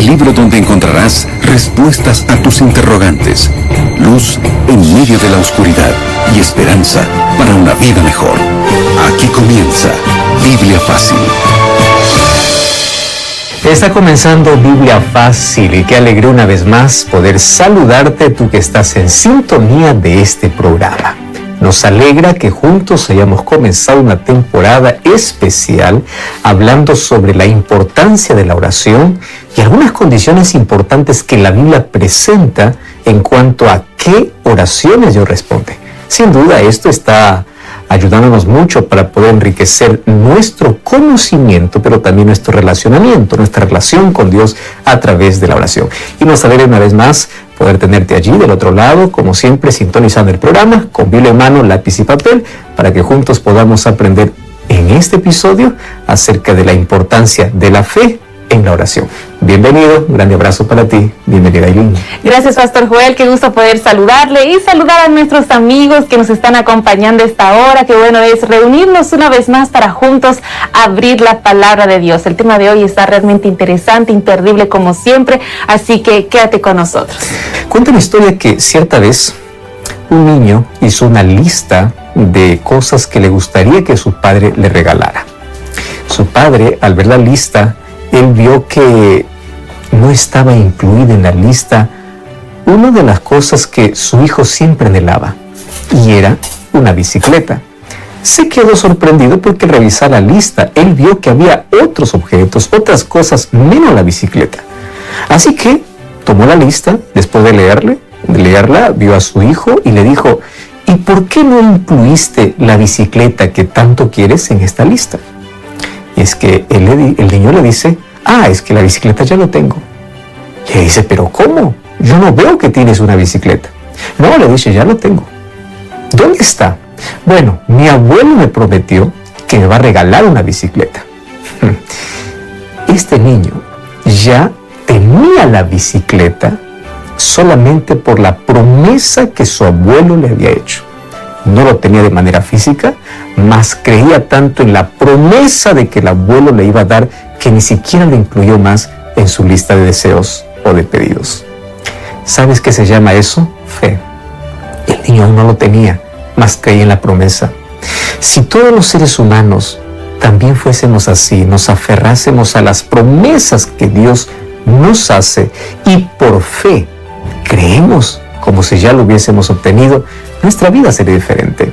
el libro donde encontrarás respuestas a tus interrogantes, luz en medio de la oscuridad y esperanza para una vida mejor. Aquí comienza Biblia Fácil. Está comenzando Biblia Fácil y qué alegría una vez más poder saludarte, tú que estás en sintonía de este programa. Nos alegra que juntos hayamos comenzado una temporada especial hablando sobre la importancia de la oración y algunas condiciones importantes que la Biblia presenta en cuanto a qué oraciones Dios responde. Sin duda esto está ayudándonos mucho para poder enriquecer nuestro conocimiento, pero también nuestro relacionamiento, nuestra relación con Dios a través de la oración. Y nos alegra una vez más poder tenerte allí del otro lado, como siempre, sintonizando el programa, con Biblia en mano, lápiz y papel, para que juntos podamos aprender en este episodio acerca de la importancia de la fe en la oración. Bienvenido, un grande abrazo para ti. Bienvenida, Aileen. Gracias, Pastor Joel, qué gusto poder saludarle y saludar a nuestros amigos que nos están acompañando esta hora. Qué bueno es reunirnos una vez más para juntos abrir la palabra de Dios. El tema de hoy está realmente interesante, imperdible como siempre, así que quédate con nosotros. Cuenta una historia que cierta vez un niño hizo una lista de cosas que le gustaría que su padre le regalara. Su padre, al ver la lista, él vio que no estaba incluida en la lista una de las cosas que su hijo siempre anhelaba, y era una bicicleta. Se quedó sorprendido porque al revisar la lista, él vio que había otros objetos, otras cosas, menos la bicicleta. Así que tomó la lista, después de leerla, vio a su hijo y le dijo: ¿y por qué no incluiste la bicicleta que tanto quieres en esta lista? Y es que el niño le dice: es que la bicicleta ya lo tengo. Y le dice: ¿pero cómo? Yo no veo que tienes una bicicleta. No, le dice: ya lo tengo. ¿Dónde está? Bueno, mi abuelo me prometió que me va a regalar una bicicleta. Este niño ya tenía la bicicleta solamente por la promesa que su abuelo le había hecho. No lo tenía de manera física, mas creía tanto en la promesa de que el abuelo le iba a dar que ni siquiera lo incluyó más en su lista de deseos o de pedidos. ¿Sabes qué se llama eso? Fe. El niño aún no lo tenía, mas creía en la promesa. Si todos los seres humanos también fuésemos así, nos aferrásemos a las promesas que Dios nos hace y por fe creemos como si ya lo hubiésemos obtenido, nuestra vida sería diferente.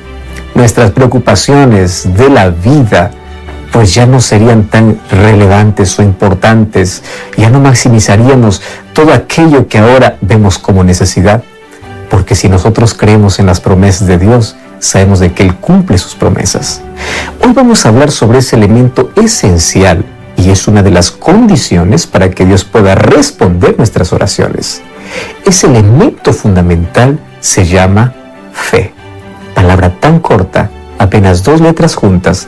Nuestras preocupaciones de la vida pues ya no serían tan relevantes o importantes, ya no maximizaríamos todo aquello que ahora vemos como necesidad, porque si nosotros creemos en las promesas de Dios, sabemos de que Él cumple sus promesas. Hoy vamos a hablar sobre ese elemento esencial y es una de las condiciones para que Dios pueda responder nuestras oraciones. Ese elemento fundamental se llama fe. Palabra tan corta, apenas 2 letras juntas,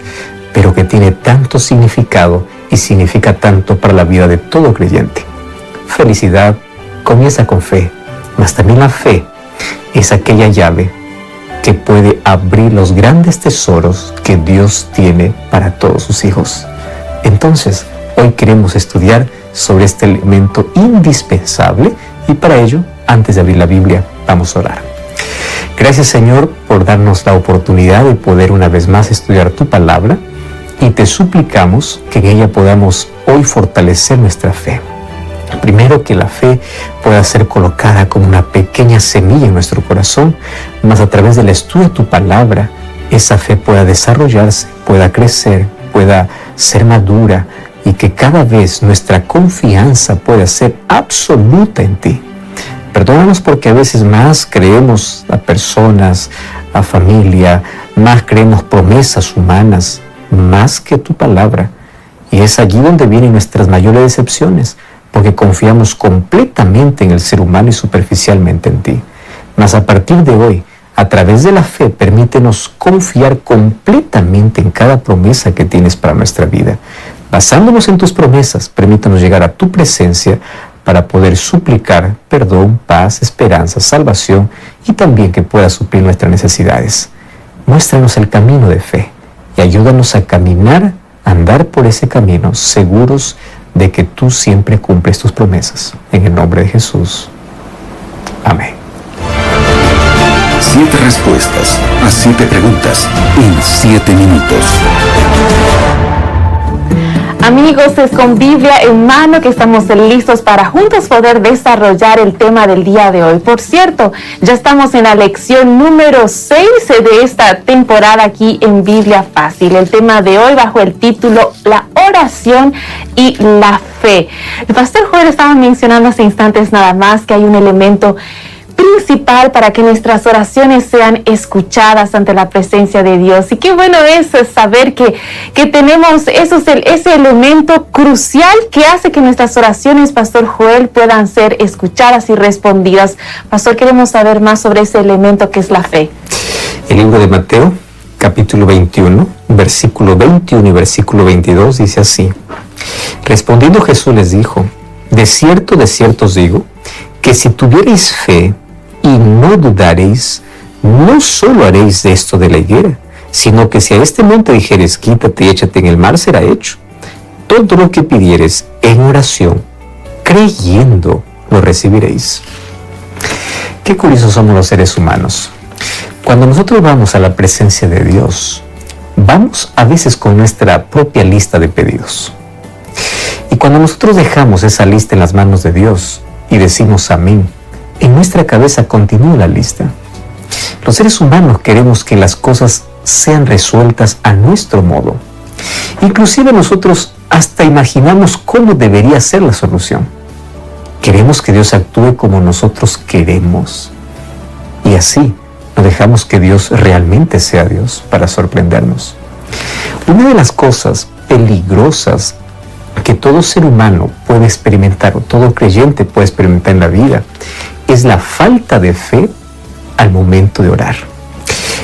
pero que tiene tanto significado y significa tanto para la vida de todo creyente. Felicidad comienza con fe, mas también la fe es aquella llave que puede abrir los grandes tesoros que Dios tiene para todos sus hijos. Entonces, hoy queremos estudiar sobre este elemento indispensable y para ello, antes de abrir la Biblia, vamos a orar. Gracias, Señor, por darnos la oportunidad de poder una vez más estudiar tu palabra y te suplicamos que en ella podamos hoy fortalecer nuestra fe. Primero, que la fe pueda ser colocada como una pequeña semilla en nuestro corazón, mas a través del estudio de tu palabra, esa fe pueda desarrollarse, pueda crecer, pueda ser madura y que cada vez nuestra confianza pueda ser absoluta en ti. Perdónanos porque a veces más creemos a personas, a familia, más creemos promesas humanas, más que tu palabra. Y es allí donde vienen nuestras mayores decepciones, porque confiamos completamente en el ser humano y superficialmente en ti. Mas a partir de hoy, a través de la fe, permítenos confiar completamente en cada promesa que tienes para nuestra vida. Basándonos en tus promesas, permítanos llegar a tu presencia para poder suplicar perdón, paz, esperanza, salvación y también que puedas suplir nuestras necesidades. Muéstranos el camino de fe y ayúdanos a caminar, a andar por ese camino seguros de que tú siempre cumples tus promesas. En el nombre de Jesús. Amén. 7 respuestas a 7 preguntas en 7 minutos. Amigos, es con Biblia en mano que estamos listos para juntos poder desarrollar el tema del día de hoy. Por cierto, ya estamos en la lección número 6 de esta temporada aquí en Biblia Fácil. El tema de hoy bajo el título La oración y la fe. El pastor Joel estaba mencionando hace instantes nada más que hay un elemento principal para que nuestras oraciones sean escuchadas ante la presencia de Dios. Y qué bueno es saber que tenemos ese elemento crucial que hace que nuestras oraciones, Pastor Joel, puedan ser escuchadas y respondidas. Pastor, queremos saber más sobre ese elemento que es la fe. El libro de Mateo, capítulo 21, versículo 21 y versículo 22 dice así: Respondiendo Jesús les dijo: de cierto os digo, que si tuvierais fe y no dudaréis, no solo haréis de esto de la higuera, sino que si a este monte dijeres, quítate y échate en el mar, será hecho. Todo lo que pidieres en oración, creyendo, lo recibiréis. Qué curiosos somos los seres humanos. Cuando nosotros vamos a la presencia de Dios, vamos a veces con nuestra propia lista de pedidos. Y cuando nosotros dejamos esa lista en las manos de Dios y decimos amén, en nuestra cabeza continúa la lista. Los seres humanos queremos que las cosas sean resueltas a nuestro modo. Inclusive nosotros hasta imaginamos cómo debería ser la solución. Queremos que Dios actúe como nosotros queremos. Y así no dejamos que Dios realmente sea Dios para sorprendernos. Una de las cosas peligrosas que todo ser humano puede experimentar, o todo creyente puede experimentar en la vida, es la falta de fe al momento de orar.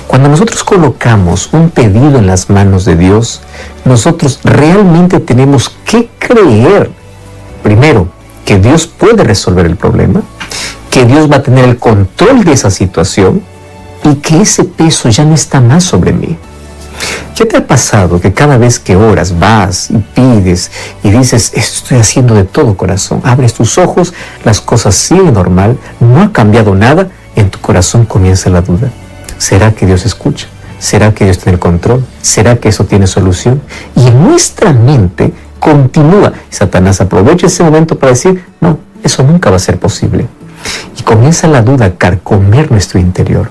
Cuando nosotros colocamos un pedido en las manos de Dios, nosotros realmente tenemos que creer, primero, que Dios puede resolver el problema, que Dios va a tener el control de esa situación y que ese peso ya no está más sobre mí. ¿Qué te ha pasado que cada vez que oras, vas y pides y dices, esto estoy haciendo de todo corazón? Abres tus ojos, las cosas siguen normal, no ha cambiado nada, en tu corazón comienza la duda. ¿Será que Dios escucha? ¿Será que Dios tiene el control? ¿Será que eso tiene solución? Y en nuestra mente continúa. Satanás aprovecha ese momento para decir, no, eso nunca va a ser posible. Y comienza la duda a carcomer nuestro interior.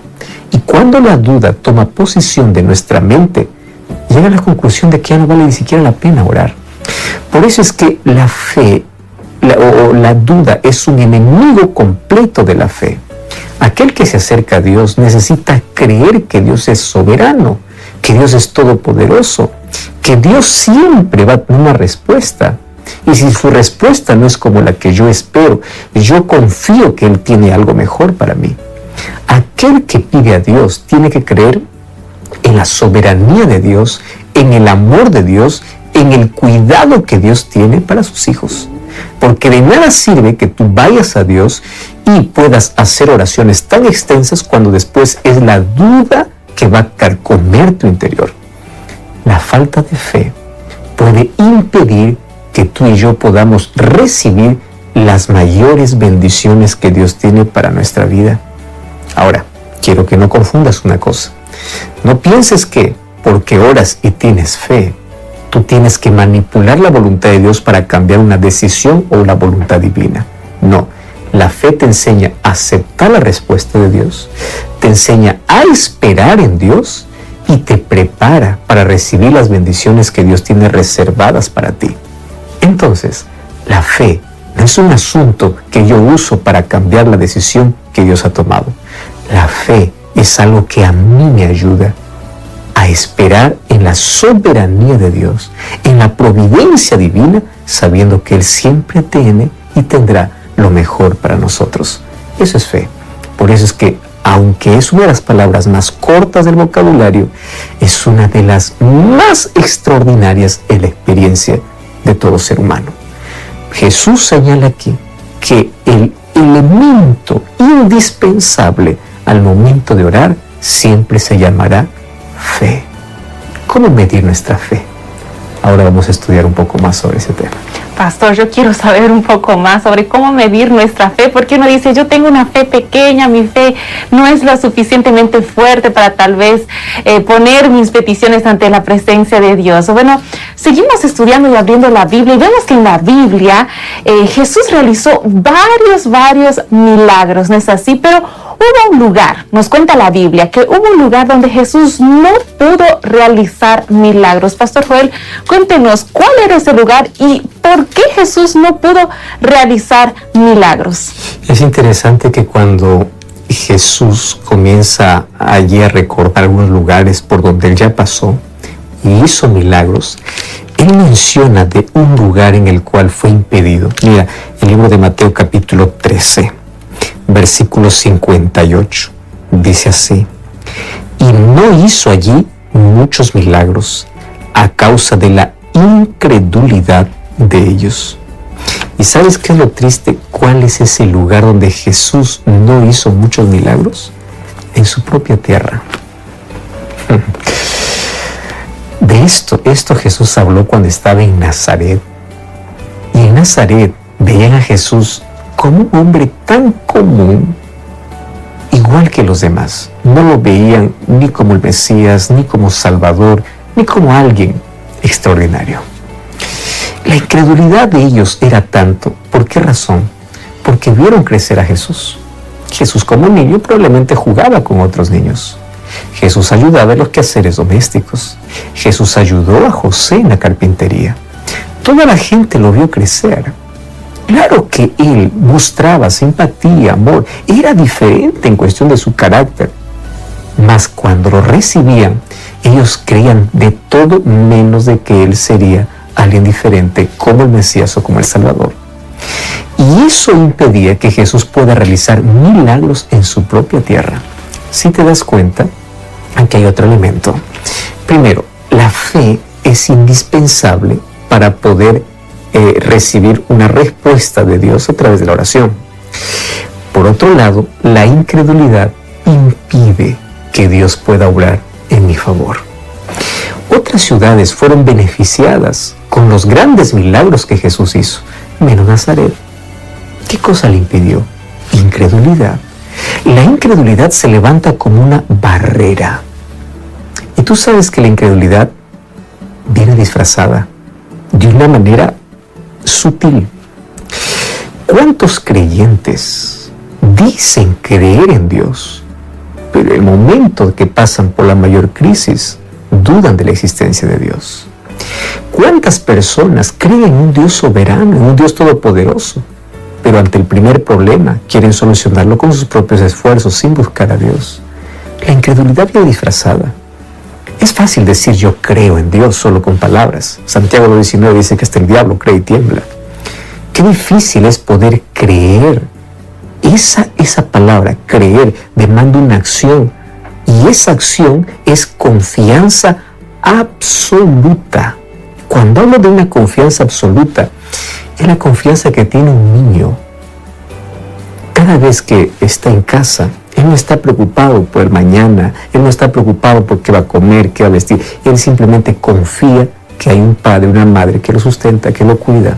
Y cuando la duda toma posición de nuestra mente, llega a la conclusión de que ya no vale ni siquiera la pena orar. Por eso es que la fe, la duda es un enemigo completo de la fe. Aquel que se acerca a Dios necesita creer que Dios es soberano, que Dios es todopoderoso, que Dios siempre va a tener una respuesta. Y si su respuesta no es como la que yo espero, yo confío que Él tiene algo mejor para mí. Aquel que pide a Dios tiene que creer en la soberanía de Dios, en el amor de Dios, en el cuidado que Dios tiene para sus hijos. Porque de nada sirve que tú vayas a Dios y puedas hacer oraciones tan extensas cuando después es la duda que va a carcomer tu interior. La falta de fe puede impedir que tú y yo podamos recibir las mayores bendiciones que Dios tiene para nuestra vida. Ahora, quiero que no confundas una cosa. No pienses que porque oras y tienes fe, tú tienes que manipular la voluntad de Dios para cambiar una decisión o la voluntad divina. No, la fe te enseña a aceptar la respuesta de Dios, te enseña a esperar en Dios y te prepara para recibir las bendiciones que Dios tiene reservadas para ti. Entonces, la fe no es un asunto que yo uso para cambiar la decisión que Dios ha tomado. La fe es algo que a mí me ayuda a esperar en la soberanía de Dios, en la providencia divina, sabiendo que Él siempre tiene y tendrá lo mejor para nosotros. Eso es fe. Por eso es que, aunque es una de las palabras más cortas del vocabulario, es una de las más extraordinarias en la experiencia de todo ser humano. Jesús señala aquí que el elemento indispensable al momento de orar siempre se llamará fe. ¿Cómo medir nuestra fe? Ahora vamos a estudiar un poco más sobre ese tema. pastor, yo quiero saber un poco más sobre cómo medir nuestra fe, porque uno dice, yo tengo una fe pequeña, mi fe no es lo suficientemente fuerte para tal vez poner mis peticiones ante la presencia de Dios. Bueno, seguimos estudiando y abriendo la Biblia y vemos que en la Biblia Jesús realizó varios milagros, ¿no es así? Pero hubo un lugar, nos cuenta la Biblia, que hubo un lugar donde Jesús no pudo realizar milagros. Pastor Joel, cuéntenos cuál era ese lugar y por qué Jesús no pudo realizar milagros. Es interesante que cuando Jesús comienza allí a recordar algunos lugares por donde él ya pasó y hizo milagros, él menciona de un lugar en el cual fue impedido. Mira, el libro de Mateo capítulo 13. Versículo 58, dice así: y no hizo allí muchos milagros a causa de la incredulidad de ellos. ¿Y sabes qué es lo triste? ¿Cuál es ese lugar donde Jesús no hizo muchos milagros? En su propia tierra. De esto Jesús habló cuando estaba en Nazaret. Y en Nazaret veían a Jesús como un hombre tan común, igual que los demás. No lo veían ni como el Mesías, ni como Salvador, ni como alguien extraordinario. La incredulidad de ellos era tanto. ¿Por qué razón? Porque vieron crecer a Jesús. Jesús como niño probablemente jugaba con otros niños. Jesús ayudaba en los quehaceres domésticos. Jesús ayudó a José en la carpintería. Toda la gente lo vio crecer. Claro que él mostraba simpatía, amor, era diferente en cuestión de su carácter, mas cuando lo recibían, ellos creían de todo menos de que él sería alguien diferente como el Mesías o como el Salvador. Y eso impedía que Jesús pueda realizar milagros en su propia tierra. Si te das cuenta, aquí hay otro elemento. Primero, la fe es indispensable para poder recibir una respuesta de Dios a través de la oración. Por otro lado, la incredulidad impide que Dios pueda obrar en mi favor. Otras ciudades fueron beneficiadas con los grandes milagros que Jesús hizo, menos Nazaret. ¿Qué cosa le impidió? Incredulidad. La incredulidad se levanta como una barrera. Y tú sabes que la incredulidad viene disfrazada de una manera sutil. ¿Cuántos creyentes dicen creer en Dios, pero en el momento que pasan por la mayor crisis, dudan de la existencia de Dios? ¿Cuántas personas creen en un Dios soberano, en un Dios todopoderoso, pero ante el primer problema quieren solucionarlo con sus propios esfuerzos sin buscar a Dios? La incredulidad viene disfrazada. Es fácil decir yo creo en Dios solo con palabras. Santiago 2:19 dice que hasta el diablo cree y tiembla. Qué difícil es poder creer. Esa palabra, creer, demanda una acción. Y esa acción es confianza absoluta. Cuando hablo de una confianza absoluta, es la confianza que tiene un niño. Cada vez que está en casa, él no está preocupado por el mañana, él no está preocupado por qué va a comer, qué va a vestir. Él simplemente confía que hay un padre, una madre que lo sustenta, que lo cuida.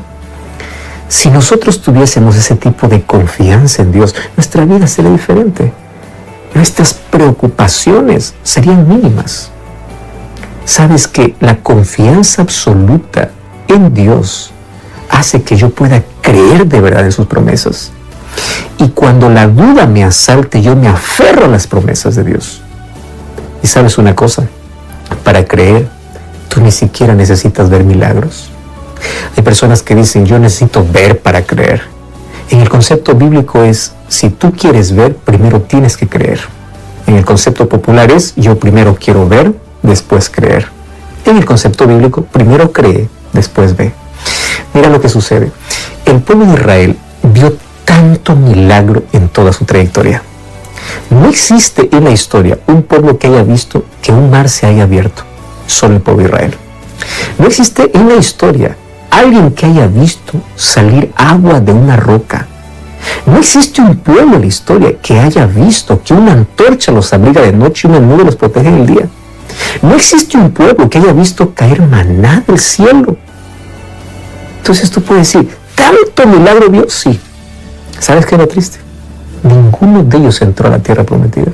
Si nosotros tuviésemos ese tipo de confianza en Dios, nuestra vida sería diferente. Nuestras preocupaciones serían mínimas. Sabes que la confianza absoluta en Dios hace que yo pueda creer de verdad en sus promesas. Y cuando la duda me asalte, yo me aferro a las promesas de Dios. Y sabes una cosa, para creer, tú ni siquiera necesitas ver milagros. Hay personas que dicen, yo necesito ver para creer. En el concepto bíblico es, si tú quieres ver, primero tienes que creer. En el concepto popular es, yo primero quiero ver, después creer. En el concepto bíblico, primero cree, después ve. Mira lo que sucede. El pueblo de Israel vio tanto milagro en toda su trayectoria. No existe en la historia un pueblo que haya visto que un mar se haya abierto. Solo el pueblo de Israel. No existe en la historia alguien que haya visto salir agua de una roca. No existe un pueblo en la historia que haya visto que una antorcha los abriga de noche y una nube los protege en el día. No existe un pueblo que haya visto caer maná del cielo. Entonces tú puedes decir, ¿tanto milagro vio? Sí. ¿Sabes qué es lo triste? Ninguno de ellos entró a la tierra prometida.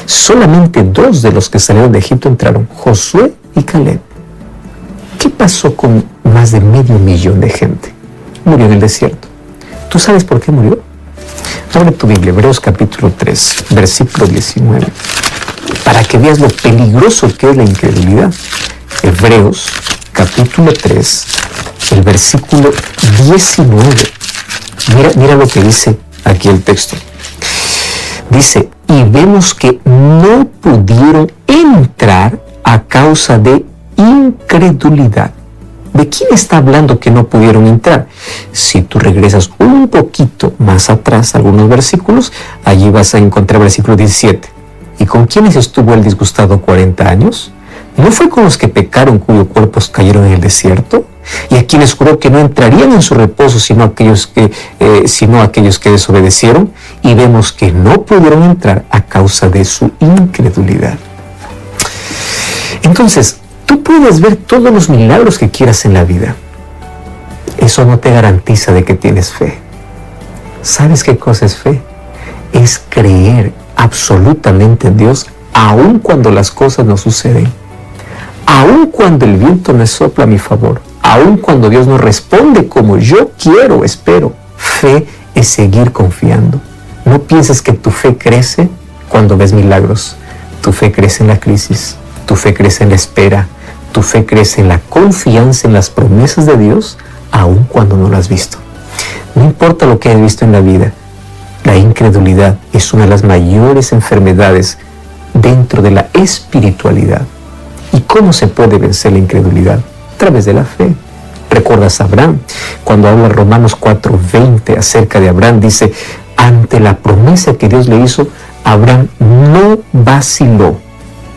Solamente 2 de los que salieron de Egipto entraron, Josué y Caleb. ¿Qué pasó con más de 500,000 de gente? Murió en el desierto. ¿Tú sabes por qué murió? Abre tu Biblia, Hebreos capítulo 3, versículo 19, para que veas lo peligroso que es la incredulidad. Hebreos capítulo 3, el versículo 19. Mira lo que dice aquí el texto. Dice, y vemos que no pudieron entrar a causa de incredulidad. ¿De quién está hablando que no pudieron entrar? Si tú regresas un poquito más atrás, algunos versículos, allí vas a encontrar versículo 17. ¿Y con quiénes estuvo el disgustado 40 años? ¿No fue con los que pecaron cuyos cuerpos cayeron en el desierto? ¿Y a quienes juró que no entrarían en su reposo sino aquellos que desobedecieron? Y vemos que no pudieron entrar a causa de su incredulidad. Entonces, tú puedes ver todos los milagros que quieras en la vida. Eso no te garantiza de que tienes fe. ¿Sabes qué cosa es fe? Es creer absolutamente en Dios, aun cuando las cosas no suceden. Aun cuando el viento me sopla a mi favor, aun cuando Dios no responde como yo quiero o espero. Fe es seguir confiando. No pienses que tu fe crece cuando ves milagros. Tu fe crece en la crisis, tu fe crece en la espera, tu fe crece en la confianza en las promesas de Dios, aun cuando no lo has visto. No importa lo que hayas visto en la vida, la incredulidad es una de las mayores enfermedades dentro de la espiritualidad. ¿Y cómo se puede vencer la incredulidad? A través de la fe. ¿Recuerdas a Abraham? Cuando habla Romanos 4:20 acerca de Abraham, dice, ante la promesa que Dios le hizo, Abraham no vaciló,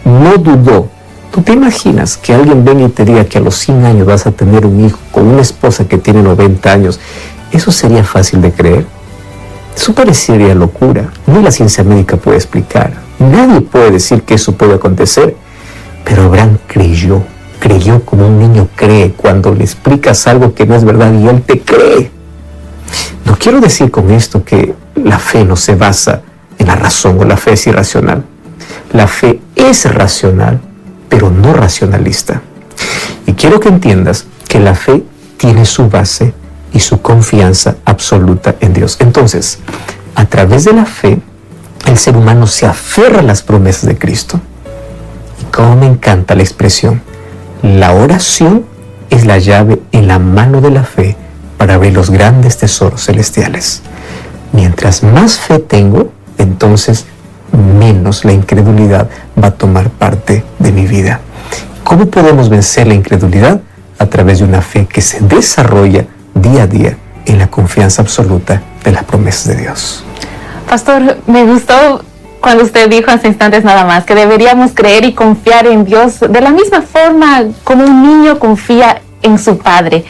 no dudó. ¿Tú te imaginas que alguien venga y te diga que a los 100 años vas a tener un hijo con una esposa que tiene 90 años? ¿Eso sería fácil de creer? Eso parecería locura. Ni la ciencia médica puede explicar. Nadie puede decir que eso puede acontecer. Pero Abraham creyó como un niño cree cuando le explicas algo que no es verdad y él te cree. No quiero decir con esto que la fe no se basa en la razón o la fe es irracional. La fe es racional, pero no racionalista. Y quiero que entiendas que la fe tiene su base y su confianza absoluta en Dios. Entonces, a través de la fe, el ser humano se aferra a las promesas de Cristo. Y cómo me encanta la expresión. La oración es la llave en la mano de la fe para ver los grandes tesoros celestiales. Mientras más fe tengo, entonces menos la incredulidad va a tomar parte de mi vida. ¿Cómo podemos vencer la incredulidad? A través de una fe que se desarrolla día a día en la confianza absoluta de las promesas de Dios. Pastor, me gustó cuando usted dijo hace instantes nada más que deberíamos creer y confiar en Dios de la misma forma como un niño confía en su padre.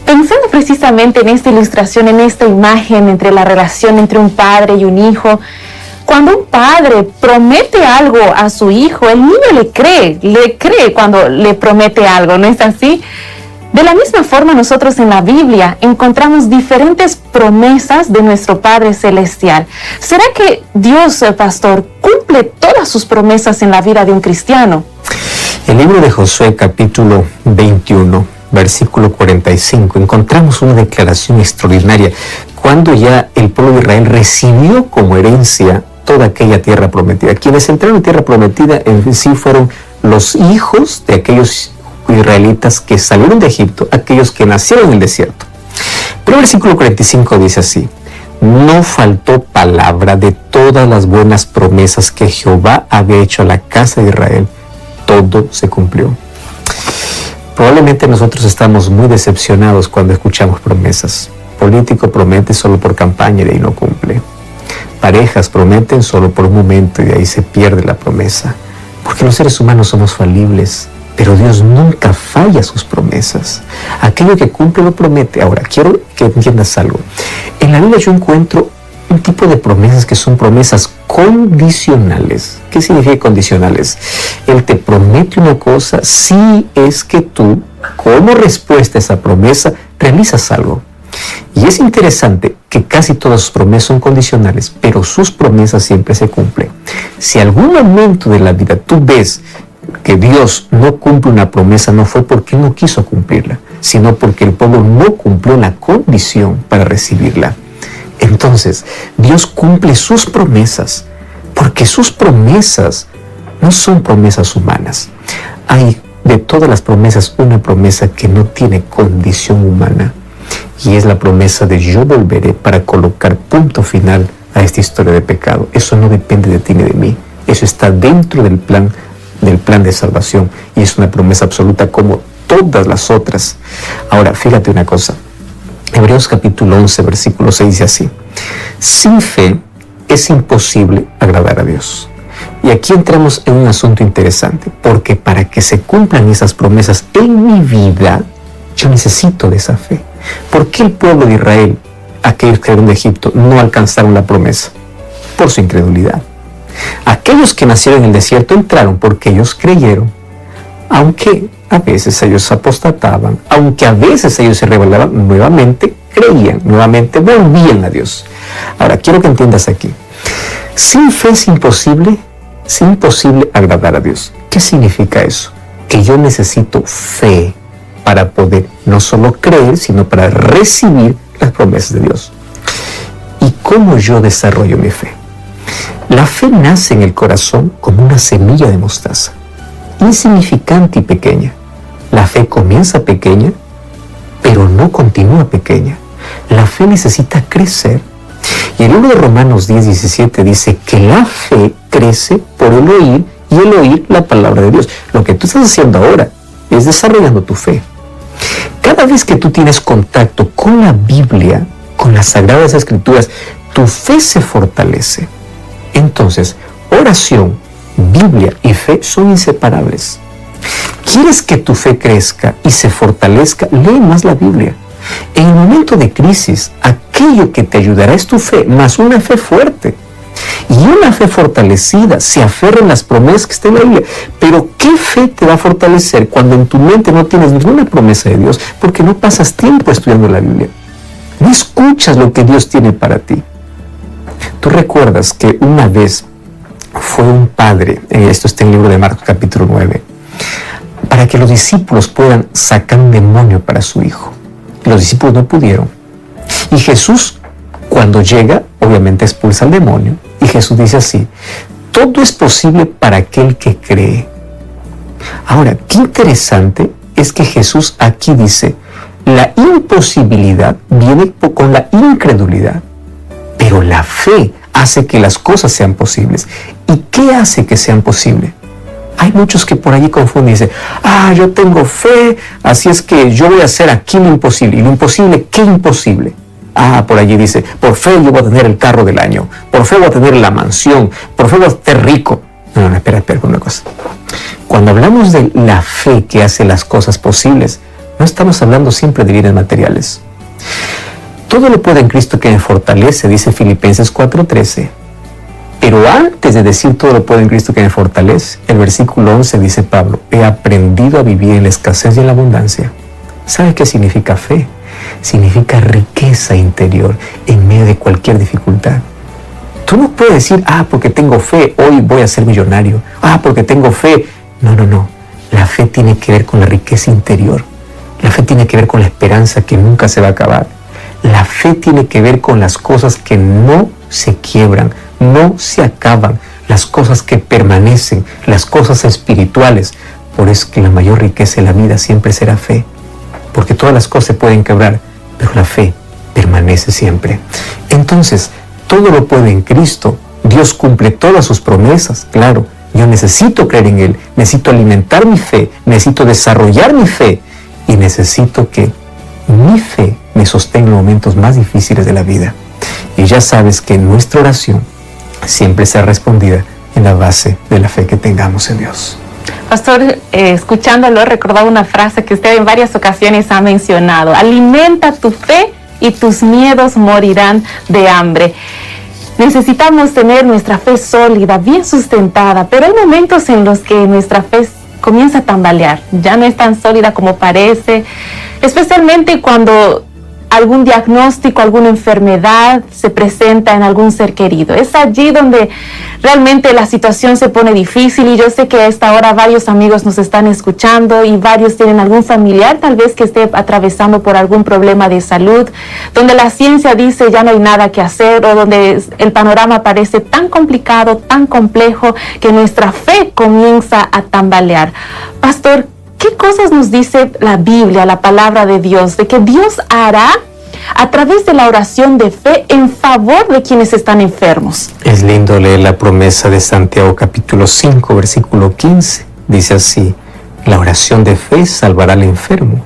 Pensando precisamente en esta ilustración, en esta imagen entre la relación entre un padre y un hijo, cuando un padre promete algo a su hijo, el niño le cree cuando le promete algo, ¿no es así? De la misma forma, nosotros en la Biblia encontramos diferentes promesas de nuestro Padre Celestial. ¿Será que Dios, el pastor, cumple todas sus promesas en la vida de un cristiano? En el libro de Josué, capítulo 21, versículo 45, encontramos una declaración extraordinaria. Cuando ya el pueblo de Israel recibió como herencia toda aquella tierra prometida. Quienes entraron en tierra prometida en sí fueron los hijos de aquellos israelitas que salieron de Egipto, aquellos que nacieron en el desierto. Pero el versículo 45 dice así: no faltó palabra de todas las buenas promesas que Jehová había hecho a la casa de Israel, todo se cumplió. Probablemente nosotros estamos muy decepcionados cuando escuchamos promesas. Político promete solo por campaña y de ahí no cumple. Parejas prometen solo por un momento y de ahí se pierde la promesa. Porque los seres humanos somos falibles, pero Dios nunca falla sus promesas. Aquello que cumple lo promete. Ahora, quiero que entiendas algo. En la Biblia yo encuentro un tipo de promesas que son promesas condicionales. ¿Qué significa condicionales? Él te promete una cosa si es que tú como respuesta a esa promesa, realizas algo. Y es interesante que casi todas sus promesas son condicionales, pero sus promesas siempre se cumplen. Si algún momento de la vida tú ves que Dios no cumple una promesa, no fue porque no quiso cumplirla, sino porque el pueblo no cumplió la condición para recibirla. Entonces, Dios cumple sus promesas, porque sus promesas no son promesas humanas. Hay de todas las promesas una promesa que no tiene condición humana, y es la promesa de yo volveré para colocar punto final a esta historia de pecado. Eso no depende de ti ni de mí, eso está dentro del plan de salvación, y es una promesa absoluta como todas las otras. Ahora, fíjate una cosa, Hebreos capítulo 11, versículo 6 dice así: sin fe es imposible agradar a Dios. Y aquí entramos en un asunto interesante, porque para que se cumplan esas promesas en mi vida, yo necesito de esa fe. ¿Por qué el pueblo de Israel, aquellos que eran de Egipto, no alcanzaron la promesa? Por su incredulidad. Aquellos que nacieron en el desierto entraron porque ellos creyeron, aunque a veces ellos apostataban, aunque a veces ellos se rebelaban, nuevamente creían, nuevamente volvían a Dios. Ahora, quiero que entiendas aquí. Sin fe es imposible agradar a Dios. ¿Qué significa eso? Que yo necesito fe para poder no solo creer, sino para recibir las promesas de Dios. ¿Y cómo yo desarrollo mi fe? La fe nace en el corazón como una semilla de mostaza, insignificante y pequeña. La fe comienza pequeña, pero no continúa pequeña. La fe necesita crecer. Y el libro de Romanos 10:17 dice que la fe crece por el oír, y el oír la palabra de Dios. Lo que tú estás haciendo ahora es desarrollando tu fe. Cada vez que tú tienes contacto con la Biblia, con las Sagradas Escrituras, tu fe se fortalece. Entonces, oración, Biblia y fe son inseparables. ¿Quieres que tu fe crezca y se fortalezca? Lee más la Biblia. En el momento de crisis, aquello que te ayudará es tu fe, más una fe fuerte. Y una fe fortalecida se aferra en las promesas que está en la Biblia. Pero ¿qué fe te va a fortalecer cuando en tu mente no tienes ninguna promesa de Dios? Porque no pasas tiempo estudiando la Biblia. No escuchas lo que Dios tiene para ti. Tú recuerdas que una vez fue un padre, esto está en el libro de Marcos capítulo 9, para que los discípulos puedan sacar un demonio para su hijo. Los discípulos no pudieron. Y Jesús, cuando llega, obviamente expulsa al demonio. Y Jesús dice así: todo es posible para aquel que cree. Ahora, qué interesante es que Jesús aquí dice, la imposibilidad viene con la incredulidad, pero la fe hace que las cosas sean posibles. ¿Y qué hace que sean posibles? Hay muchos que por allí confunden y dicen, yo tengo fe, así es que yo voy a hacer aquí lo imposible. ¿Y lo imposible? ¿Qué imposible? Por allí dice, por fe yo voy a tener el carro del año, por fe voy a tener la mansión, por fe voy a estar rico. No, espera una cosa. Cuando hablamos de la fe que hace las cosas posibles, no estamos hablando siempre de bienes materiales. Todo lo puede en Cristo que me fortalece, dice Filipenses 4:13. Pero antes de decir todo lo puede en Cristo que me fortalece, el versículo 11 dice Pablo, he aprendido a vivir en la escasez y en la abundancia. ¿Sabe qué significa fe? Significa riqueza interior en medio de cualquier dificultad. Tú no puedes decir, porque tengo fe, hoy voy a ser millonario. Porque tengo fe. No. La fe tiene que ver con la riqueza interior. La fe tiene que ver con la esperanza que nunca se va a acabar. La fe tiene que ver con las cosas que no se quiebran, no se acaban, las cosas que permanecen, las cosas espirituales. Por eso que la mayor riqueza de la vida siempre será fe. Porque todas las cosas se pueden quebrar, pero la fe permanece siempre. Entonces, todo lo puede en Cristo. Dios cumple todas sus promesas, claro. Yo necesito creer en Él, necesito alimentar mi fe, necesito desarrollar mi fe y necesito que mi fe me sostenga en los momentos más difíciles de la vida. Y ya sabes que nuestra oración siempre será respondida en la base de la fe que tengamos en Dios. Pastor, escuchándolo, recordaba una frase que usted en varias ocasiones ha mencionado: alimenta tu fe y tus miedos morirán de hambre. Necesitamos tener nuestra fe sólida, bien sustentada, pero hay momentos en los que nuestra fe comienza a tambalear, ya no es tan sólida como parece, especialmente cuando algún diagnóstico, alguna enfermedad se presenta en algún ser querido. Es allí donde realmente la situación se pone difícil, y yo sé que a esta hora varios amigos nos están escuchando y varios tienen algún familiar tal vez que esté atravesando por algún problema de salud, donde la ciencia dice ya no hay nada que hacer, o donde el panorama parece tan complicado, tan complejo, que nuestra fe comienza a tambalear. Pastor, ¿qué cosas nos dice la Biblia, la palabra de Dios, de que Dios hará a través de la oración de fe en favor de quienes están enfermos? Es lindo leer la promesa de Santiago capítulo 5, versículo 15. Dice así: la oración de fe salvará al enfermo,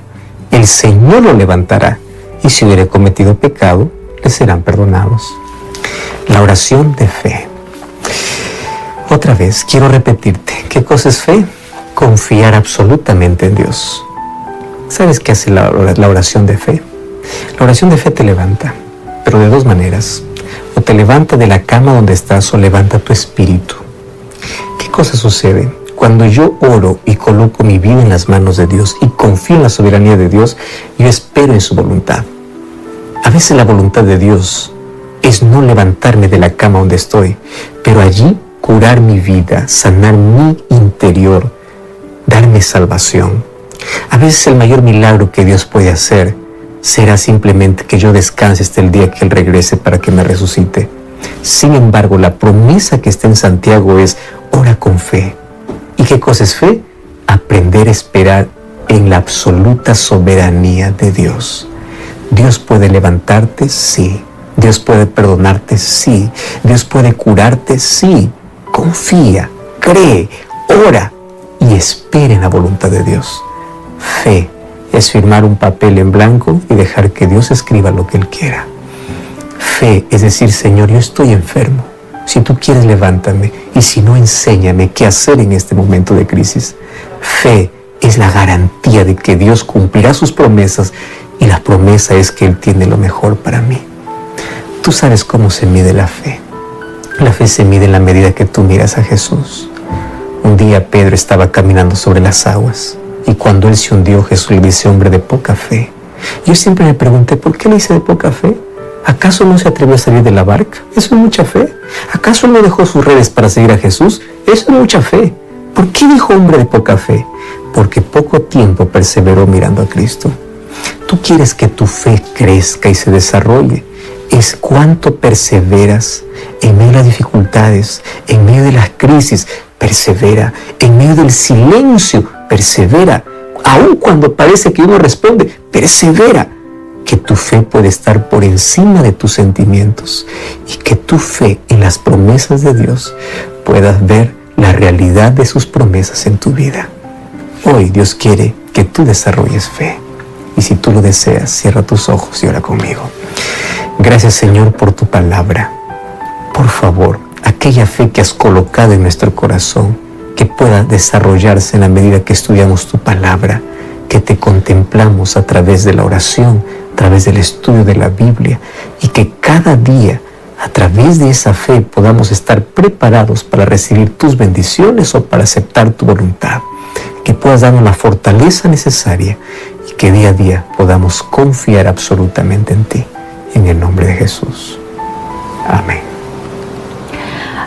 el Señor lo levantará, y si hubiere cometido pecado, le serán perdonados. La oración de fe. Otra vez, quiero repetirte, ¿qué cosa es fe? Confiar absolutamente en Dios. ¿Sabes qué hace la oración de fe? La oración de fe te levanta, pero de dos maneras. O te levanta de la cama donde estás, o levanta tu espíritu. ¿Qué cosa sucede? Cuando yo oro y coloco mi vida en las manos de Dios y confío en la soberanía de Dios, yo espero en su voluntad. A veces la voluntad de Dios es no levantarme de la cama donde estoy, pero allí curar mi vida, sanar mi interior, darme salvación. A veces el mayor milagro que Dios puede hacer será simplemente que yo descanse hasta el día que Él regrese para que me resucite. Sin embargo, la promesa que está en Santiago es: ora con fe. ¿Y qué cosa es fe? Aprender a esperar en la absoluta soberanía de Dios. Dios puede levantarte, sí. Dios puede perdonarte, sí. Dios puede curarte, sí. Confía, cree, ora y espera en la voluntad de Dios. Fe es firmar un papel en blanco y dejar que Dios escriba lo que Él quiera. Fe es decir: Señor, yo estoy enfermo. Si tú quieres, levántame, y si no, enséñame qué hacer en este momento de crisis. Fe es la garantía de que Dios cumplirá sus promesas, y la promesa es que Él tiene lo mejor para mí. Tú sabes cómo se mide la fe. La fe se mide en la medida que tú miras a Jesús. Un día Pedro estaba caminando sobre las aguas, y cuando él se hundió, Jesús le dice: hombre de poca fe. Yo siempre me pregunté, ¿por qué le dice de poca fe? ¿Acaso no se atrevió a salir de la barca? Eso es mucha fe. ¿Acaso no dejó sus redes para seguir a Jesús? Eso es mucha fe. ¿Por qué dijo hombre de poca fe? Porque poco tiempo perseveró mirando a Cristo. Tú quieres que tu fe crezca y se desarrolle. Es cuánto perseveras en medio de las dificultades, en medio de las crisis. Persevera. En medio del silencio, persevera. Aun cuando parece que uno responde, persevera. Que tu fe puede estar por encima de tus sentimientos, y que tu fe en las promesas de Dios puedas ver la realidad de sus promesas en tu vida. Hoy Dios quiere que tú desarrolles fe, y si tú lo deseas, cierra tus ojos y ora conmigo. Gracias, Señor, por tu palabra. Por favor, aquella fe que has colocado en nuestro corazón, que pueda desarrollarse en la medida que estudiamos tu palabra, que te contemplamos a través de la oración, a través del estudio de la Biblia, y que cada día, a través de esa fe, podamos estar preparados para recibir tus bendiciones o para aceptar tu voluntad. Que puedas darnos la fortaleza necesaria, y que día a día podamos confiar absolutamente en ti. En el nombre de Jesús. Amén.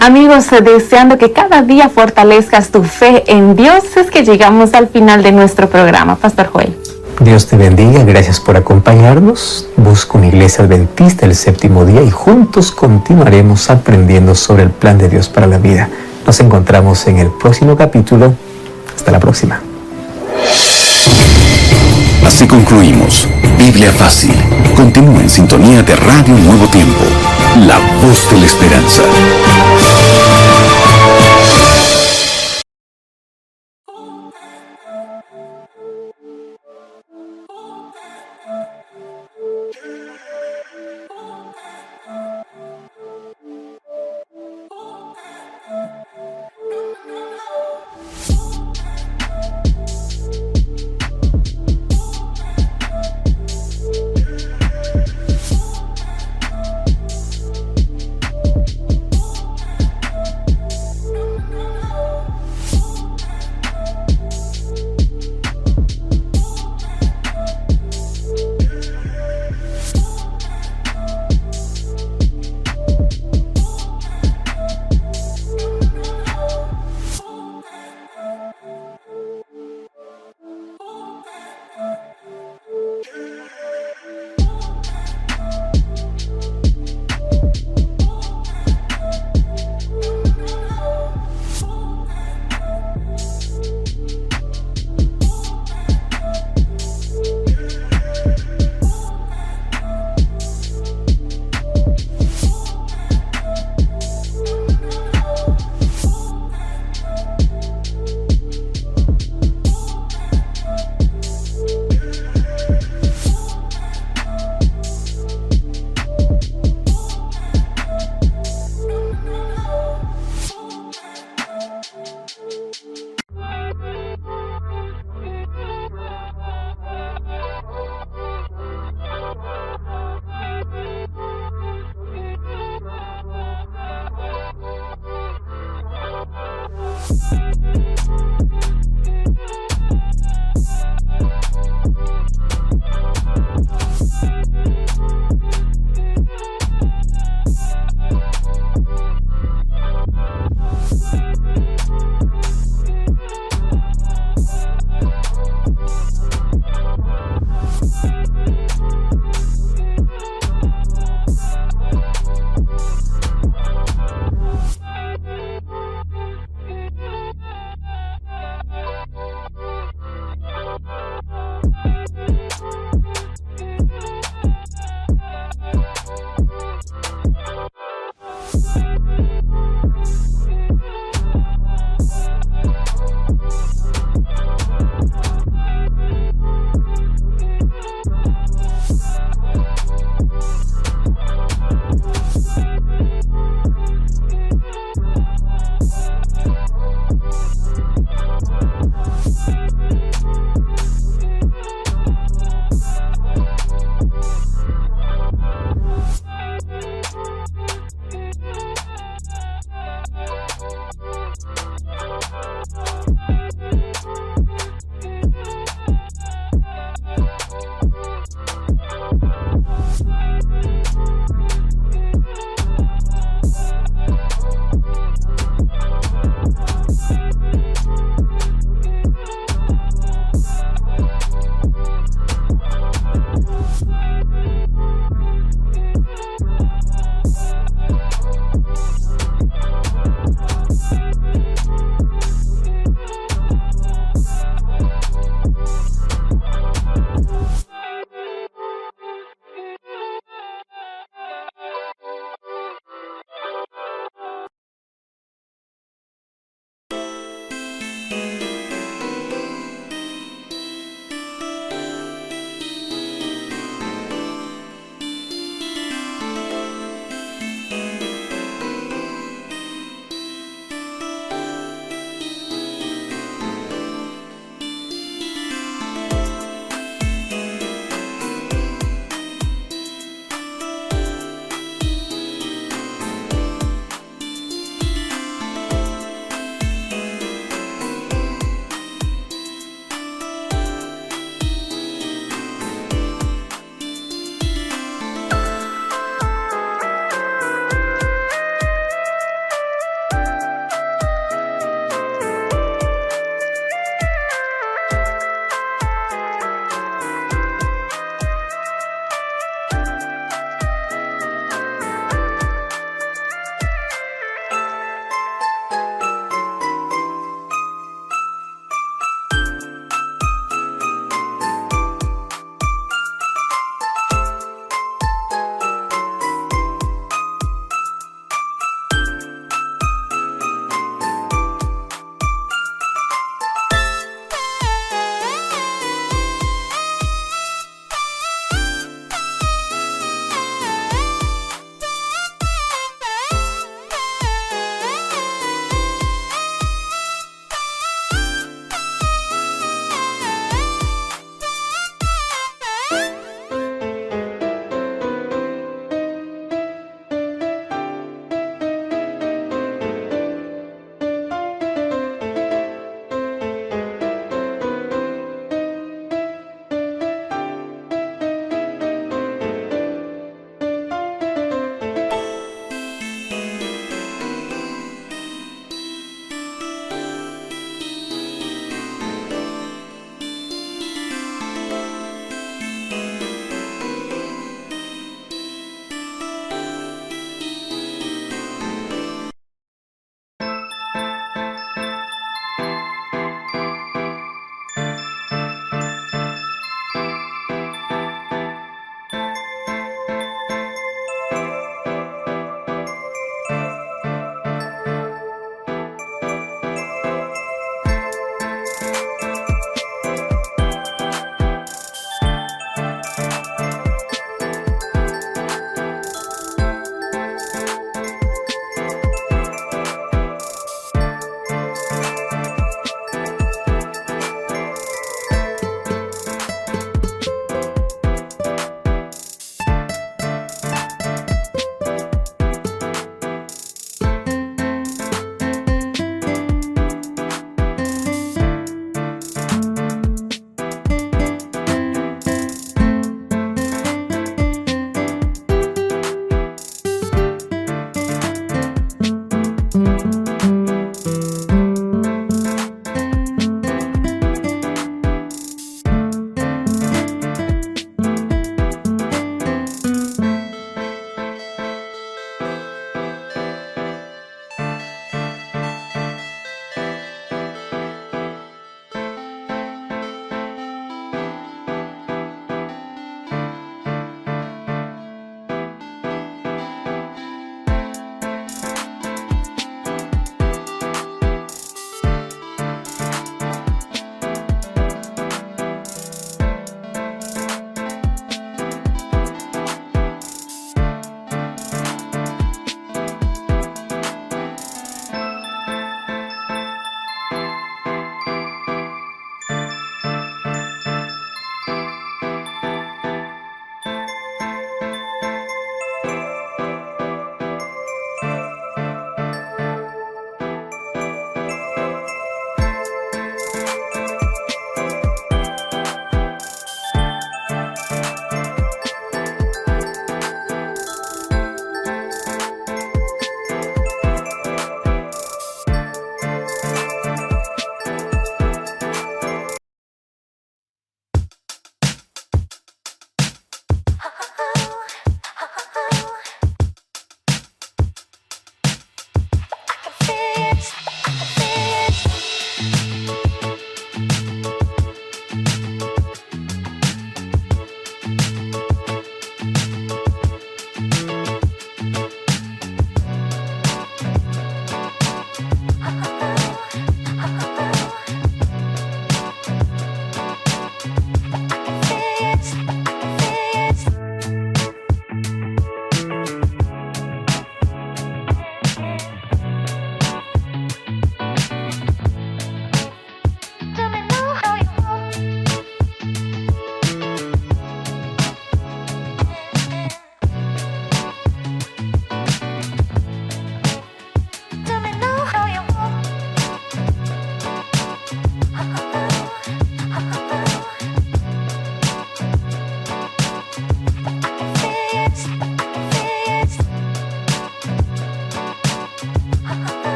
Amigos, deseando que cada día fortalezcas tu fe en Dios, es que llegamos al final de nuestro programa. Pastor Joel. Dios te bendiga, gracias por acompañarnos. Busco una iglesia adventista el séptimo día, y juntos continuaremos aprendiendo sobre el plan de Dios para la vida. Nos encontramos en el próximo capítulo. Hasta la próxima. Así concluimos Biblia Fácil. Continúa en sintonía de Radio Nuevo Tiempo, la voz de la esperanza.